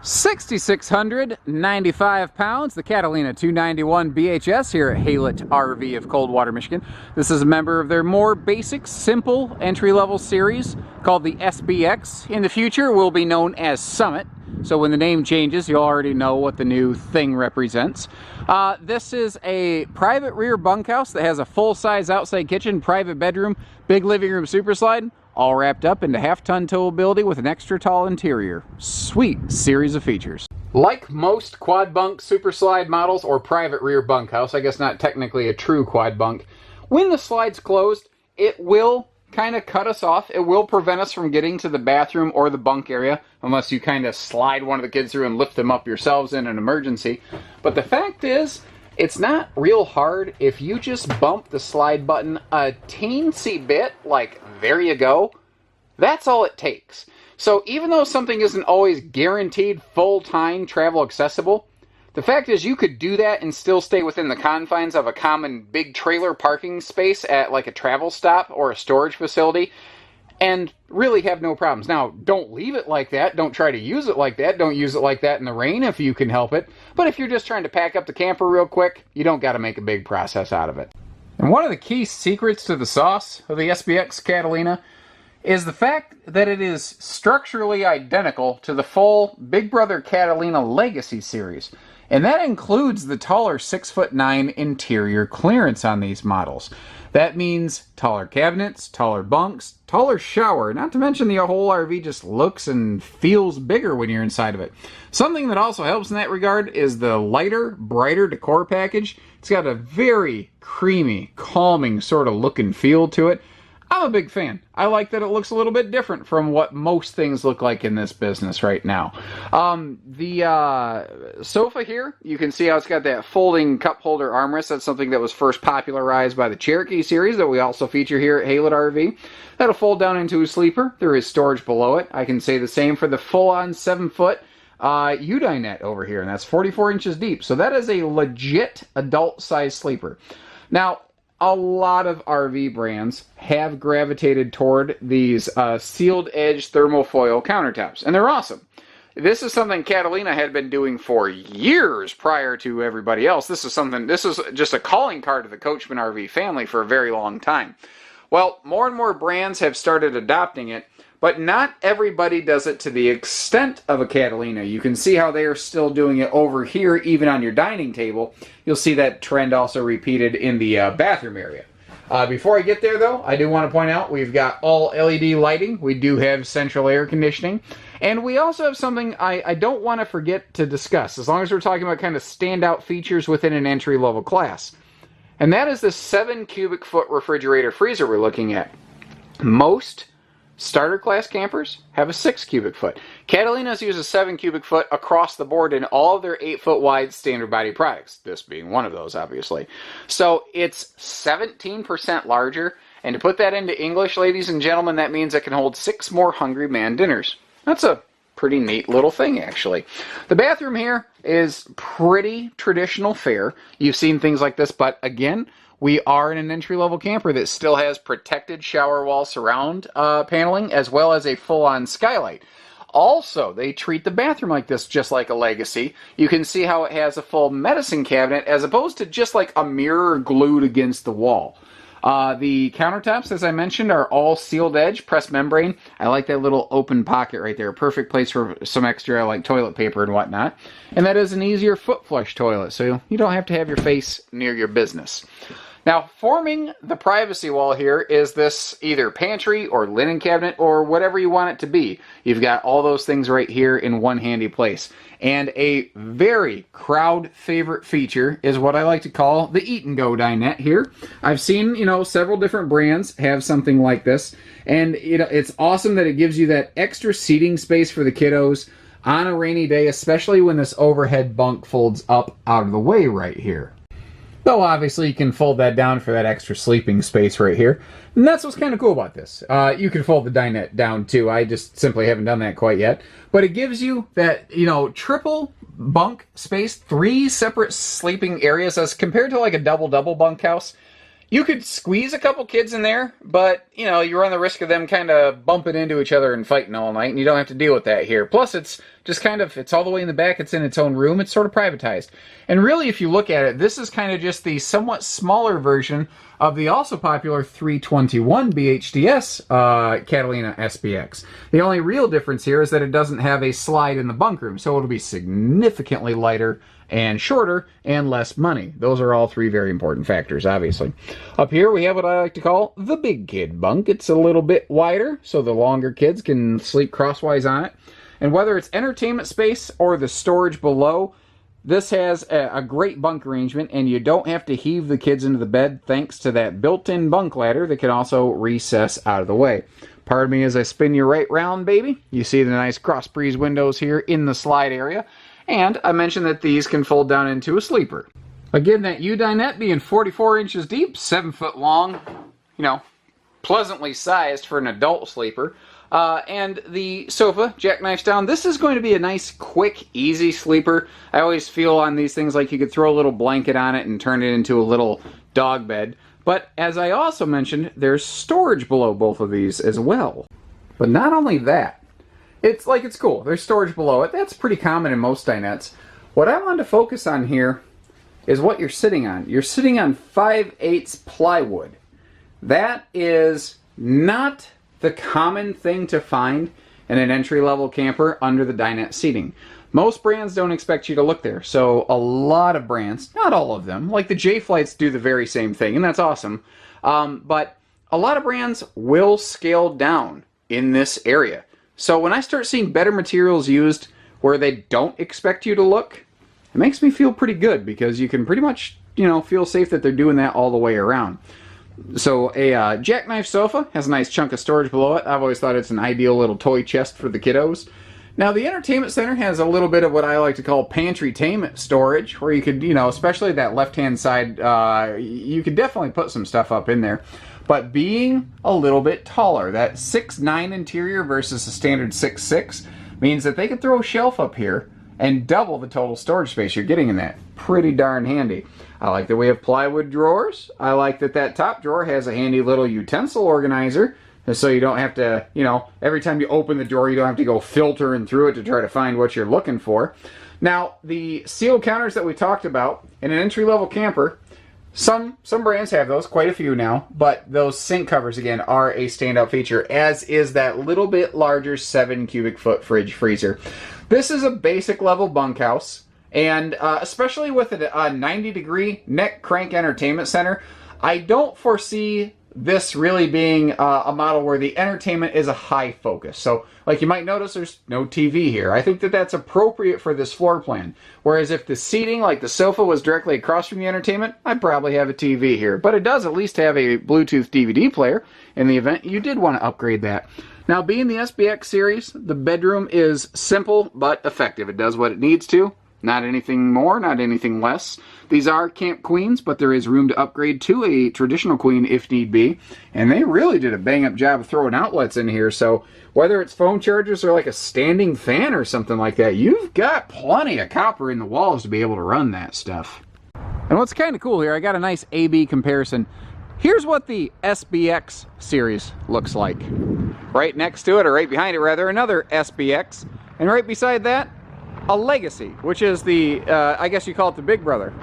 6,695 pounds, the Catalina 291 BHS here at Haylett RV of Coldwater, Michigan. This is a member of their more basic, simple, entry-level series called the SBX. In the future, will be known as Summit. So when the name changes, you'll already know what the new thing represents. This is a private rear bunkhouse that has a full-size outside kitchen, private bedroom, big living room super slide, all wrapped up into half-ton towability with an extra tall interior. Sweet series of features. Like most quad bunk super slide models or private rear bunkhouse, I guess not technically a true quad bunk, when the slide's closed, it will kind of cut us off. It will prevent us from getting to the bathroom or the bunk area unless you kind of slide one of the kids through and lift them up yourselves in an emergency. But the fact is, it's not real hard if you just bump the slide button a teensy bit, like there you go. That's all it takes. So even though something isn't always guaranteed full-time travel accessible, the fact is you could do that and still stay within the confines of a common big trailer parking space at like a travel stop or a storage facility and really have no problems. Now, don't leave it like that. Don't try to use it like that. Don't use it like that in the rain if you can help it. But if you're just trying to pack up the camper real quick, you don't got to make a big process out of it. And one of the key secrets to the sauce of the SBX Catalina is the fact that it is structurally identical to the full Big Brother Catalina Legacy series. And that includes the taller 6'9" interior clearance on these models. That means taller cabinets, taller bunks, taller shower, not to mention the whole RV just looks and feels bigger when you're inside of it. Something that also helps in that regard is the lighter, brighter decor package. It's got a very creamy, calming sort of look and feel to it. I'm a big fan. I like that it looks a little bit different from what most things look like in this business right now. The sofa here, you can see how it's got that folding cup holder armrest. That's something that was first popularized by the Cherokee series that we also feature here at Haylett RV. That'll fold down into a sleeper. There is storage below it. I can say the same for the full-on 7-foot U-dinette over here, and that's 44 inches deep. So that is a legit adult-sized sleeper. Now, a lot of RV brands have gravitated toward these sealed edge thermofoil countertops, and they're awesome. This is something Catalina had been doing for years prior to everybody else. This is just a calling card of the Coachmen RV family for a very long time. Well, more and more brands have started adopting it, but not everybody does it to the extent of a Catalina. You can see how they are still doing it over here, even on your dining table. You'll see that trend also repeated in the bathroom area. Before I get there, though, I do want to point out we've got all LED lighting. We do have central air conditioning. And we also have something I don't want to forget to discuss, as long as we're talking about kind of standout features within an entry-level class. And that is the 7 cubic foot refrigerator freezer we're looking at. Most starter class campers have a 6 cubic foot. Catalinas use a 7 cubic foot across the board in all of their 8-foot wide standard body products, this being one of those, obviously. So it's 17% larger, and to put that into English, ladies and gentlemen, that means it can hold 6 more Hungry Man dinners. That's a pretty neat little thing, actually. The bathroom here is pretty traditional fare. You've seen things like this, but again, we are in an entry-level camper that still has protected shower wall surround paneling, as well as a full-on skylight. Also, they treat the bathroom like this, just like a Legacy. You can see how it has a full medicine cabinet, as opposed to just like a mirror glued against the wall. The countertops, as I mentioned, are all sealed edge, pressed membrane. I like that little open pocket right there. Perfect place for some extra like toilet paper and whatnot. And that is an easier foot flush toilet, so you don't have to have your face near your business. Now, forming the privacy wall here is this either pantry or linen cabinet or whatever you want it to be. You've got all those things right here in one handy place. And a very crowd favorite feature is what I like to call the eat and go dinette here. I've seen, several different brands have something like this. And it's awesome that it gives you that extra seating space for the kiddos on a rainy day, especially when this overhead bunk folds up out of the way right here. Though obviously you can fold that down for that extra sleeping space right here. And that's what's kind of cool about this. You can fold the dinette down too. I just simply haven't done that quite yet. But it gives you that, triple bunk space, 3 separate sleeping areas as compared to like a double-double bunkhouse. You could squeeze a couple kids in there, but, you run the risk of them kind of bumping into each other and fighting all night, and you don't have to deal with that here. Plus, it's just kind of, it's all the way in the back, it's in its own room, it's sort of privatized. And really, if you look at it, this is kind of just the somewhat smaller version of the also popular 321 BHDS Catalina SBX. The only real difference here is that it doesn't have a slide in the bunk room, so it'll be significantly lighter and shorter and less money. Those are all three very important factors, obviously. Up here we have what I like to call the big kid bunk. It's a little bit wider, so the longer kids can sleep crosswise on it. And whether it's entertainment space or the storage below, this has a great bunk arrangement, and you don't have to heave the kids into the bed thanks to that built-in bunk ladder that can also recess out of the way. Pardon me as I spin you right round, baby. You see the nice cross breeze windows here in the slide area. And I mentioned that these can fold down into a sleeper. Again, that U-dinette being 44 inches deep, 7 foot long, you know, pleasantly sized for an adult sleeper. And the sofa, jackknifes down. This is going to be a nice, quick, easy sleeper. I always feel on these things like you could throw a little blanket on it and turn it into a little dog bed. But as I also mentioned, there's storage below both of these as well. But not only that, it's cool. There's storage below it. That's pretty common in most dinettes. What I wanted to focus on here is what you're sitting on. You're sitting on 5/8 plywood. That is not the common thing to find in an entry-level camper under the dinette seating. Most brands don't expect you to look there, so a lot of brands, not all of them, like the J-Flights do the very same thing, and that's awesome, but a lot of brands will scale down in this area. So when I start seeing better materials used where they don't expect you to look, it makes me feel pretty good because you can pretty much, you know, feel safe that they're doing that all the way around. So a jackknife sofa has a nice chunk of storage below it. I've always thought it's an ideal little toy chest for the kiddos. Now the entertainment center has a little bit of what I like to call pantry-tainment storage, where you could, you know, especially that left-hand side, you could definitely put some stuff up in there. But being a little bit taller, that 6'9" interior versus a standard 6'6", means that they could throw a shelf up here and double the total storage space you're getting in that. Pretty darn handy. I like that we have plywood drawers. I like that that top drawer has a handy little utensil organizer, so you don't have to, you know, every time you open the drawer, you don't have to go filtering through it to try to find what you're looking for. Now, the seal counters that we talked about in an entry-level camper, some brands have those, quite a few now, but those sink covers, again, are a standout feature, as is that little bit larger 7 cubic foot fridge freezer. This is a basic level bunkhouse, and especially with a 90-degree neck crank entertainment center, I don't foresee this really being a model where the entertainment is a high focus. So, like you might notice, there's no TV here. I think that that's appropriate for this floor plan. Whereas if the seating, like the sofa, was directly across from the entertainment, I'd probably have a TV here. But it does at least have a Bluetooth DVD player in the event you did want to upgrade that. Now, being the SBX series, the bedroom is simple but effective. It does what it needs to. Not anything more, not anything less. These are camp queens, but there is room to upgrade to a traditional queen if need be. And they really did a bang-up job of throwing outlets in here. So whether it's phone chargers or like a standing fan or something like that, you've got plenty of copper in the walls to be able to run that stuff. And what's kind of cool here, I got a nice A-B comparison. Here's what the SBX series looks like. Right next to it, or right behind it rather, another SBX. And right beside that, a Legacy, which is the, I guess you call it the big brother.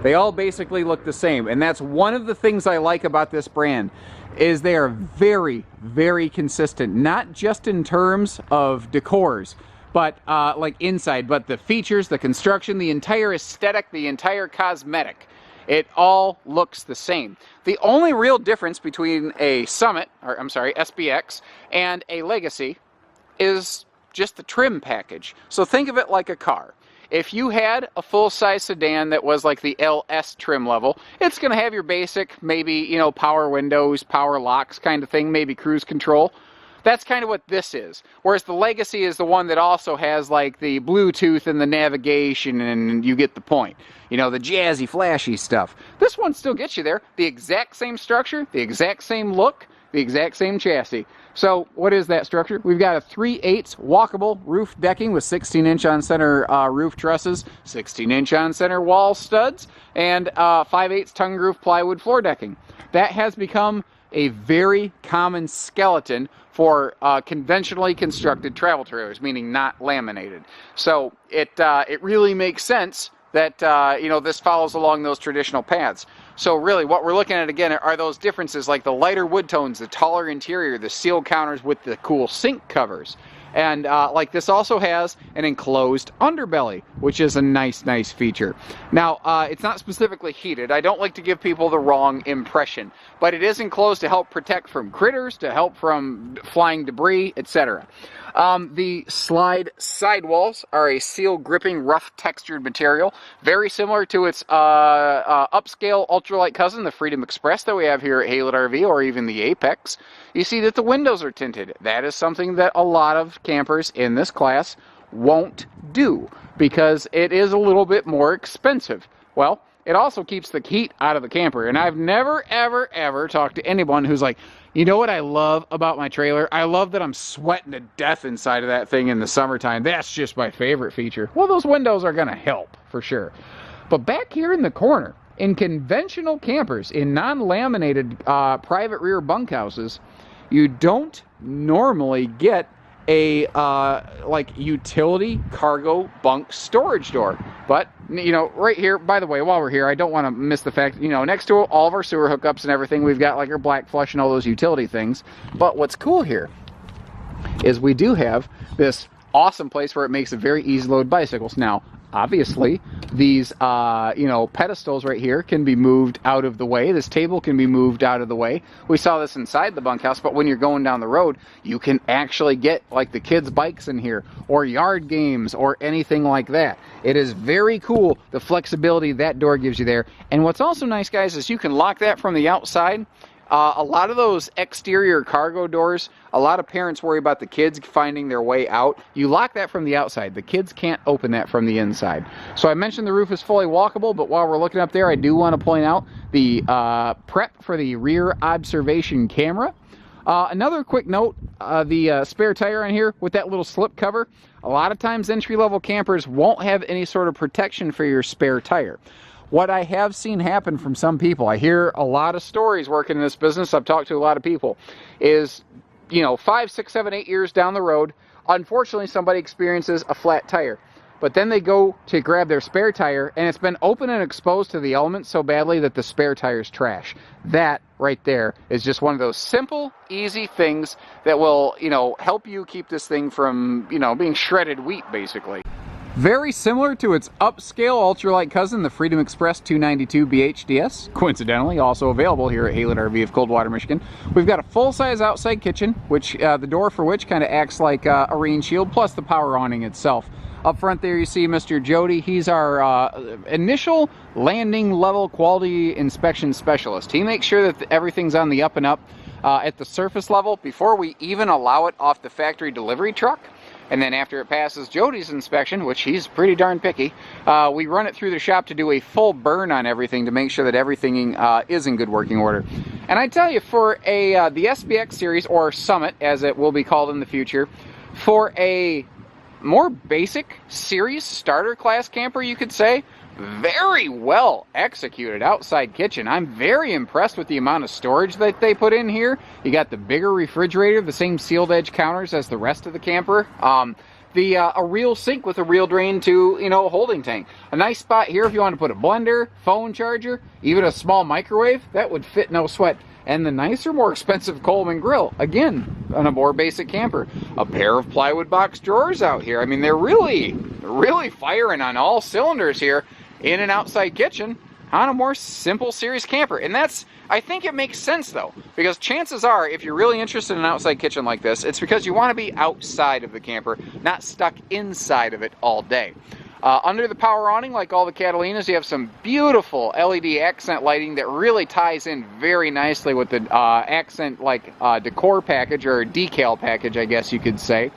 They all basically look the same, and that's one of the things I like about this brand, is they are very, very consistent, not just in terms of decors, but like inside, but the features, the construction, the entire aesthetic, the entire cosmetic. It all looks the same. The only real difference between a Summit, or I'm sorry, SBX, and a Legacy is just the trim package. So think of it like a car. If you had a full-size sedan that was like the LS trim level, it's going to have your basic, maybe, you know, power windows, power locks kind of thing, maybe cruise control. That's kind of what this is. Whereas the Legacy is the one that also has like the Bluetooth and the navigation, and you get the point. You know, the jazzy, flashy stuff. This one still gets you there. The exact same structure, the exact same look, the exact same chassis. So what is that structure? We've got a 3/8 walkable roof decking with 16-inch on center roof trusses, 16-inch on center wall studs, and 5/8 tongue groove plywood floor decking. That has become a very common skeleton for conventionally constructed travel trailers, meaning not laminated. So it really makes sense that this follows along those traditional paths. So really what we're looking at again are those differences, like the lighter wood tones, the taller interior, the sealed counters with the cool sink covers. And like this also has an enclosed underbelly, which is a nice feature. Now, it's not specifically heated. I don't like to give people the wrong impression, but it is enclosed to help protect from critters, to help from flying debris, etc. The slide sidewalls are a seal gripping, rough textured material, very similar to its upscale ultralight cousin, the Freedom Express that we have here at Haylett RV, or even the Apex. You see that the windows are tinted. That is something that a lot of campers in this class won't do because it is a little bit more expensive. Well, it also keeps the heat out of the camper, and I've never, ever talked to anyone who's like, you know what I love about my trailer? I love that I'm sweating to death inside of that thing in the summertime. That's just my favorite feature. Well, those windows are going to help, for sure. But back here in the corner, in conventional campers, in non-laminated private rear bunkhouses, you don't normally get a like utility cargo bunk storage door. But right here, by the way, while we're here, I don't want to miss the fact, next to all of our sewer hookups and everything, we've got like our black flush and all those utility things. But what's cool here is we do have this awesome place where it makes it very easy to load bicycles. Now, obviously, these, pedestals right here can be moved out of the way. This table can be moved out of the way. We saw this inside the bunkhouse, but when you're going down the road, you can actually get, like, the kids' bikes in here, or yard games, or anything like that. It is very cool, the flexibility that door gives you there. And what's also nice, guys, is you can lock that from the outside. A lot of those exterior cargo doors, a lot of parents worry about the kids finding their way out. You lock that from the outside. The kids can't open that from the inside. So I mentioned the roof is fully walkable, but while we're looking up there, I do want to point out the prep for the rear observation camera. Another quick note, the spare tire on here with that little slip cover. A lot of times entry-level campers won't have any sort of protection for your spare tire. What I have seen happen from some people, I hear a lot of stories working in this business, I've talked to a lot of people, is, 5, 6, 7, 8 years down the road, unfortunately somebody experiences a flat tire. But then they go to grab their spare tire, and it's been open and exposed to the elements so badly that the spare tire's trash. That right there is just one of those simple, easy things that will, help you keep this thing from, being shredded wheat, basically. Very similar to its upscale ultralight cousin, the Freedom Express 292 BHDS, coincidentally also available here at Haylett RV of Coldwater, Michigan. We've got a full-size outside kitchen, which the door for which kind of acts like a rain shield, plus the power awning itself. Up front there you see Mr. Jody. He's our initial landing level quality inspection specialist. He makes sure that everything's on the up and up at the surface level before we even allow it off the factory delivery truck. And then after it passes Jody's inspection, which he's pretty darn picky, we run it through the shop to do a full burn on everything to make sure that everything is in good working order. And I tell you, for the SBX series, or Summit as it will be called in the future, for a more basic series starter class camper, you could say, very well executed outside kitchen. I'm very impressed with the amount of storage that they put in here. You got the bigger refrigerator, the same sealed edge counters as the rest of the camper. A real sink with a real drain to, a holding tank. A nice spot here if you want to put a blender, phone charger, even a small microwave. That would fit no sweat. And the nicer, more expensive Coleman grill, again, on a more basic camper. A pair of plywood box drawers out here. I mean, they're really firing on all cylinders here in an outside kitchen on a more simple series camper. And I think it makes sense though, because chances are, if you're really interested in an outside kitchen like this, it's because you want to be outside of the camper, not stuck inside of it all day. Under the power awning, like all the Catalinas, you have some beautiful LED accent lighting that really ties in very nicely with the accent decor package, or decal package, I guess you could say.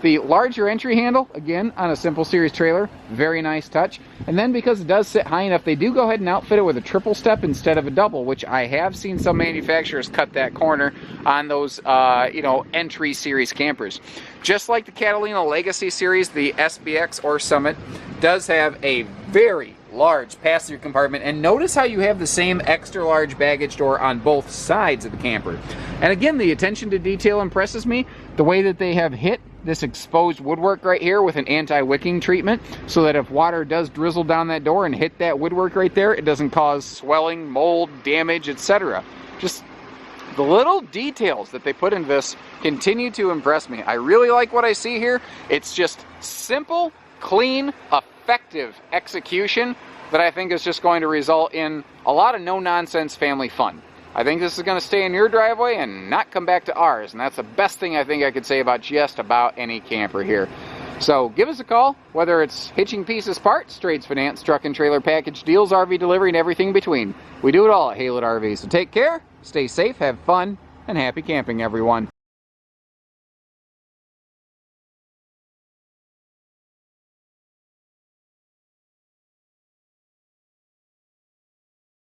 The larger entry handle, again, on a simple series trailer, very nice touch. And then because it does sit high enough, they do go ahead and outfit it with a triple step instead of a double, which I have seen some manufacturers cut that corner on those, entry series campers. Just like the Catalina Legacy series, the SBX or Summit does have a very large pass-through compartment, and notice how you have the same extra large baggage door on both sides of the camper. And again, the attention to detail impresses me. The way that they have hit this exposed woodwork right here with an anti-wicking treatment, so that if water does drizzle down that door and hit that woodwork right there, it doesn't cause swelling, mold, damage, etc. Just the little details that they put in this continue to impress me. I really like what I see here. It's just simple, clean, effective execution that I think is just going to result in a lot of no-nonsense family fun. I think this is going to stay in your driveway and not come back to ours, and that's the best thing I think I could say about just about any camper here. So give us a call, whether it's hitching pieces, parts, trades, finance, truck and trailer package deals, RV delivery, and everything between. We do it all at Haylett RV. So take care, stay safe, have fun, and happy camping, everyone.